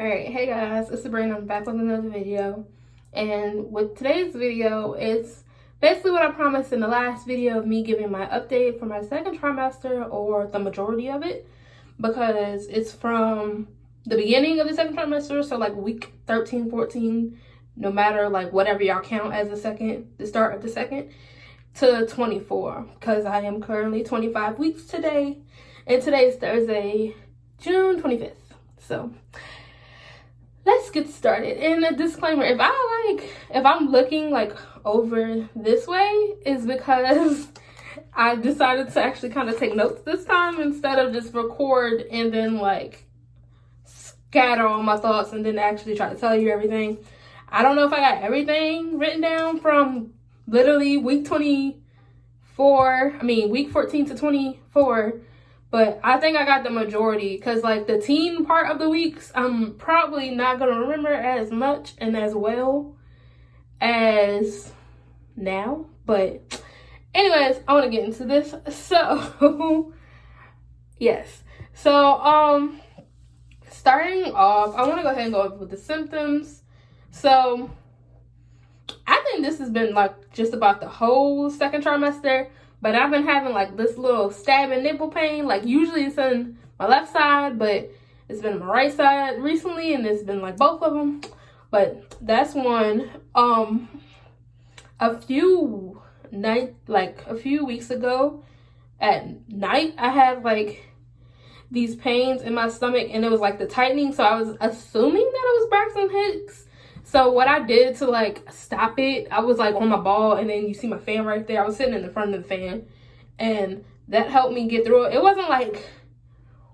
Alright, hey guys, it's Sabrina. I'm back with another video. And with today's video, it's basically what I promised in the last video of me giving my update for my second trimester, or the majority of it, because it's from the beginning of the second trimester, so like week 13, 14, no matter like whatever y'all count as the start of the second, to 24, because I am currently 25 weeks today, and today's Thursday, June 25th. So let's get started. And a disclaimer, if I'm looking like over this way, is because I decided to actually kind of take notes this time instead of just record and then like scatter all my thoughts and then actually try to tell you everything. I don't know if I got everything written down from literally week 14 to 24, but I think I got the majority, because like the teen part of the weeks, I'm probably not going to remember as much and as well as now. But anyways, I want to get into this. So, yes. So, starting off, I want to go ahead and go over with the symptoms. So, I think this has been like just about the whole second trimester. But I've been having like this little stabbing nipple pain. Like usually it's on my left side, but it's been on my right side recently, and it's been like both of them. But that's one. A few weeks ago at night, I had like these pains in my stomach, and it was like the tightening. So I was assuming that it was Braxton Hicks. So what I did to like stop it, I was like on my ball, and then you see my fan right there. I was sitting in the front of the fan, and that helped me get through it. It wasn't like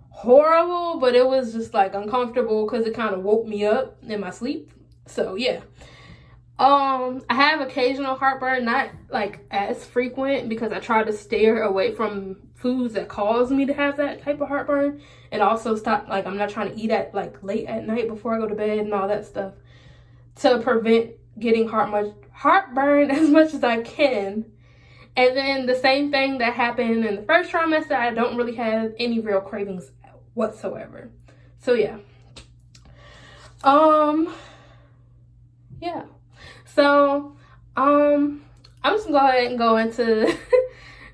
horrible, but it was just like uncomfortable because it kind of woke me up in my sleep. So yeah. I have occasional heartburn, not like as frequent, because I try to steer away from foods that cause me to have that type of heartburn, and also stop, like I'm not trying to eat at like late at night before I go to bed and all that stuff, to prevent getting heartburn as much as I can. And then the same thing that happened in the first trimester, I don't really have any real cravings whatsoever. So yeah. Yeah. So, I'm just gonna go ahead and go into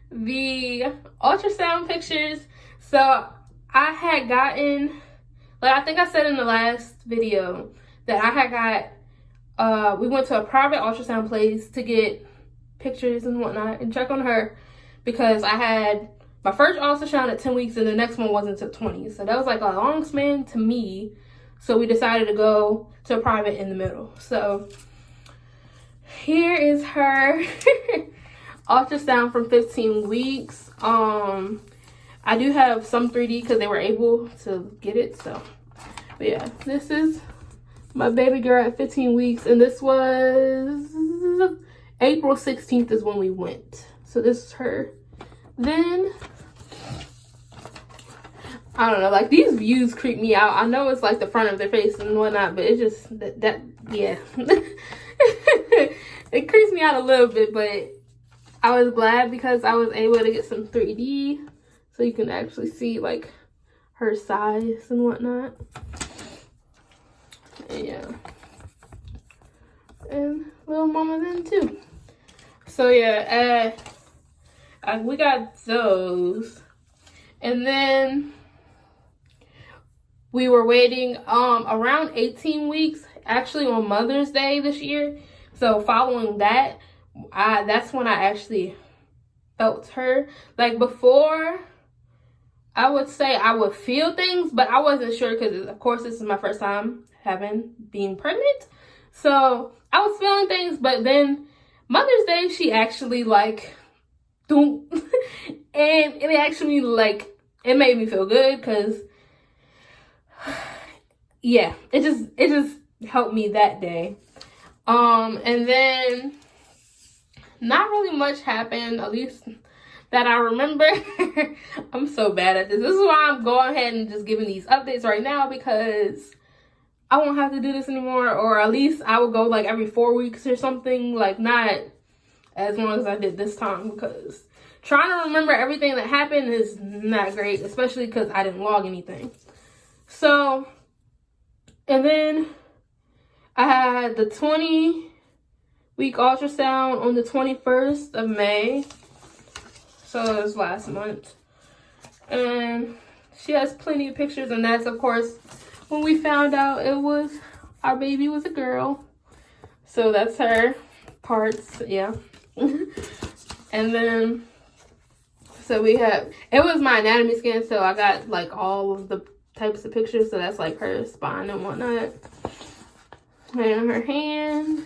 the ultrasound pictures. So I had gotten, like I think I said in the last video, that I had got, we went to a private ultrasound place to get pictures and whatnot and check on her, because I had my first ultrasound at 10 weeks and the next one wasn't until 20. So that was like a long span to me. So we decided to go to a private in the middle. So here is her ultrasound from 15 weeks. I do have some 3D because they were able to get it. So, but yeah, this is my baby girl at 15 weeks, and this was April 16th is when we went. So this is her. Then, I don't know, like these views creep me out. I know it's like the front of their face and whatnot, but it's just yeah. It creeps me out a little bit, but I was glad because I was able to get some 3D so you can actually see like her size and whatnot. Yeah, and little mama then too. So yeah, we got those, and then we were waiting around 18 weeks, actually on Mother's Day this year. So following that, that's when I actually felt her. Like before, I would say I would feel things, but I wasn't sure because of course this is my first time being pregnant. So I was feeling things, but then Mother's Day, she actually like, and it actually like, it made me feel good, because yeah, it just helped me that day. And then not really much happened, at least that I remember. I'm so bad at this. This is why I'm going ahead and just giving these updates right now, because I won't have to do this anymore, or at least I will go like every 4 weeks or something, like not as long as I did this time, because trying to remember everything that happened is not great, especially because I didn't log anything. So And then I had the 20-week ultrasound on the 21st of May. So it was last month. And she has plenty of pictures, and that's, of course, when we found out our baby was a girl. So that's her parts, yeah. And then, so we have, it was my anatomy scan, so I got like all of the types of pictures. So that's like her spine and whatnot. And her hand.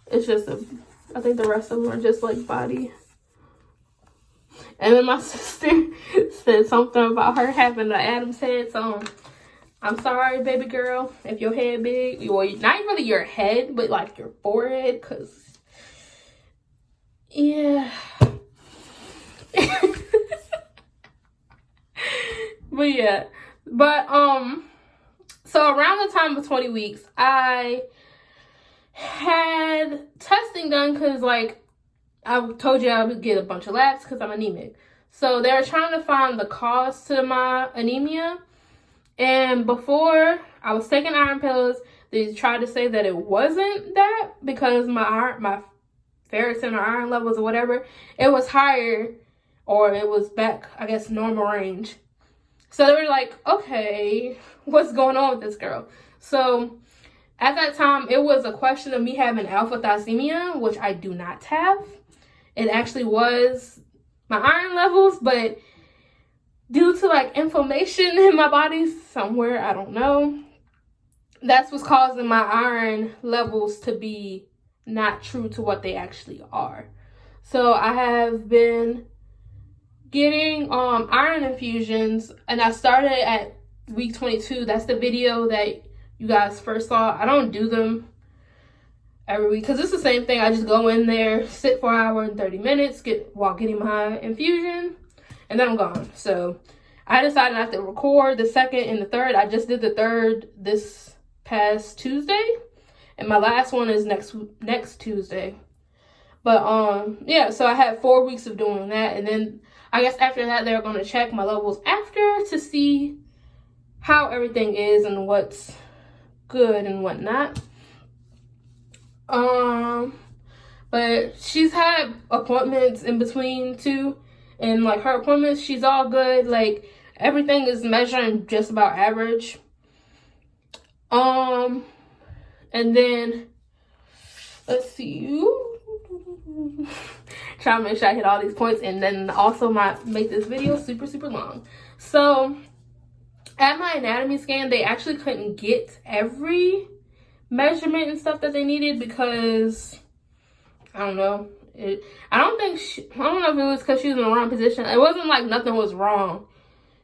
It's just I think the rest of them are just like body. And then my sister said something about her having the Adam's head. So I'm sorry, baby girl, if your head big. Well, not really your head, but like your forehead, because, yeah. But yeah. But, so around the time of 20 weeks, I had testing done because, like, I told you I would get a bunch of labs because I'm anemic. So they were trying to find the cause to my anemia. And before I was taking iron pills, they tried to say that it wasn't that because my ferritin or iron levels or whatever, it was higher, or it was back, I guess, normal range. So they were like, okay, what's going on with this girl? So at that time, it was a question of me having alpha thalassemia, which I do not have. It actually was my iron levels, but due to like inflammation in my body somewhere, I don't know, that's what's causing my iron levels to be not true to what they actually are. So I have been getting iron infusions, and I started at week 22. That's the video that you guys first saw. I don't do them every week because it's the same thing. I just go in there, sit for an hour and 30 minutes while getting my infusion, and then I'm gone. So I decided not to record the second and the third. I just did the third this past Tuesday, and my last one is next Tuesday. But yeah, so I had 4 weeks of doing that, and then I guess after that they're going to check my levels after to see how everything is and what's good and whatnot. But she's had appointments in between too, and like her appointments, she's all good. Like everything is measuring just about average. And then let's see, try to make sure I hit all these points, and then also make this video super long. So at my anatomy scan, they actually couldn't get every measurement and stuff that they needed because I don't know. I don't know if it was because she was in the wrong position. It wasn't like nothing was wrong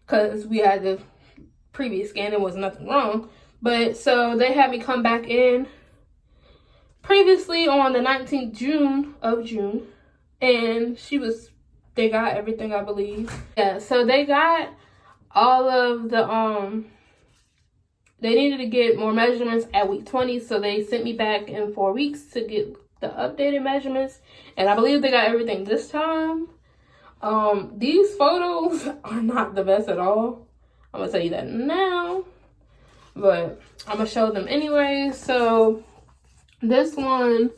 because we had the previous scan. There was nothing wrong. But so they had me come back in previously on the 19th of June, and they got everything, I believe. Yeah, so they got all of the they needed to get more measurements at week 20, so they sent me back in 4 weeks to get the updated measurements, and I believe they got everything this time. These photos are not the best at all. I'm gonna tell you that now, but I'm gonna show them anyway. So this one,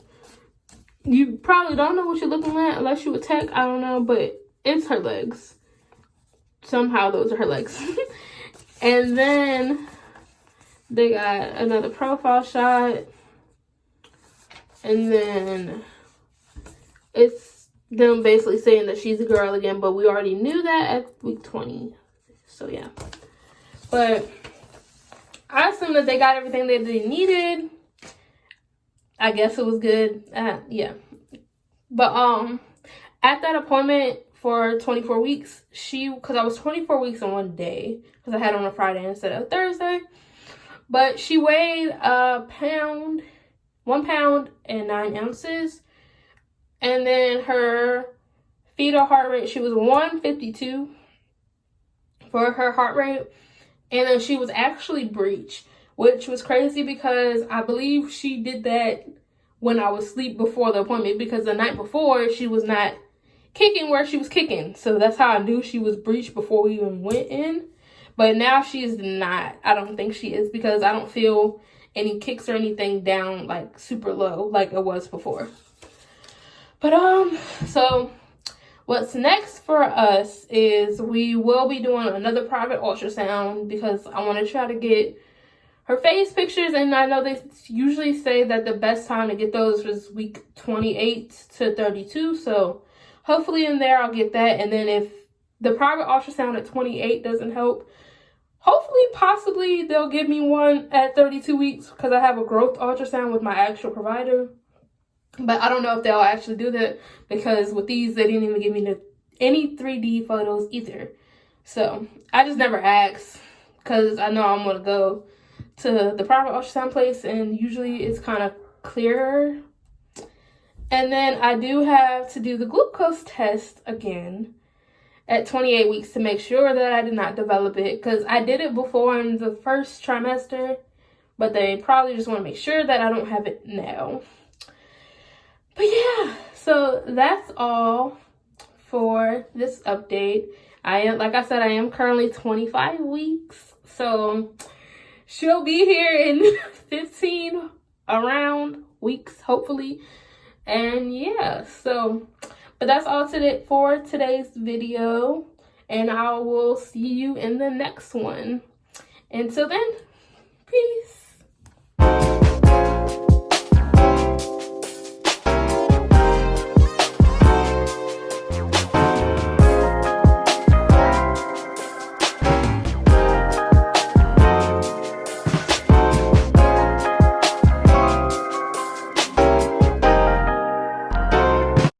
you probably don't know what you're looking at unless you a tech, I don't know, but it's her legs. Somehow those are her legs. And then they got another profile shot, and then it's them basically saying that she's a girl again, but we already knew that at week 20. So yeah, but I assume that they got everything that they needed. I guess it was good. Yeah, but at that appointment for 24 weeks, because I was 24 weeks in one day, because I had on a Friday instead of Thursday, but she weighed 1 pound and 9 ounces, and then her fetal heart rate, she was 152 for her heart rate, and then she was actually breech, which was crazy because I believe she did that when I was asleep before the appointment, because the night before she was not kicking where she was kicking. So that's how I knew she was breech before we even went in. But now she is not. I don't think she is, because I don't feel any kicks or anything down like super low like it was before. But so what's next for us is we will be doing another private ultrasound, because I want to try to get her face pictures, and I know they usually say that the best time to get those was week 28 to 32, so hopefully in there I'll get that. And then if the private ultrasound at 28 doesn't help, hopefully possibly they'll give me one at 32 weeks, because I have a growth ultrasound with my actual provider. But I don't know if they'll actually do that, because with these they didn't even give me any 3D photos either. So I just never asked, because I know I'm going to go to the private ultrasound place, and usually it's kind of clearer. And then I do have to do the glucose test again at 28 weeks to make sure that I did not develop it, because I did it before in the first trimester, but they probably just want to make sure that I don't have it now. But yeah, so that's all for this update. Like I said, I am currently 25 weeks, so she'll be here in 15 around weeks, hopefully. And yeah, so, but that's all for today's video, and I will see you in the next one. Until then, peace.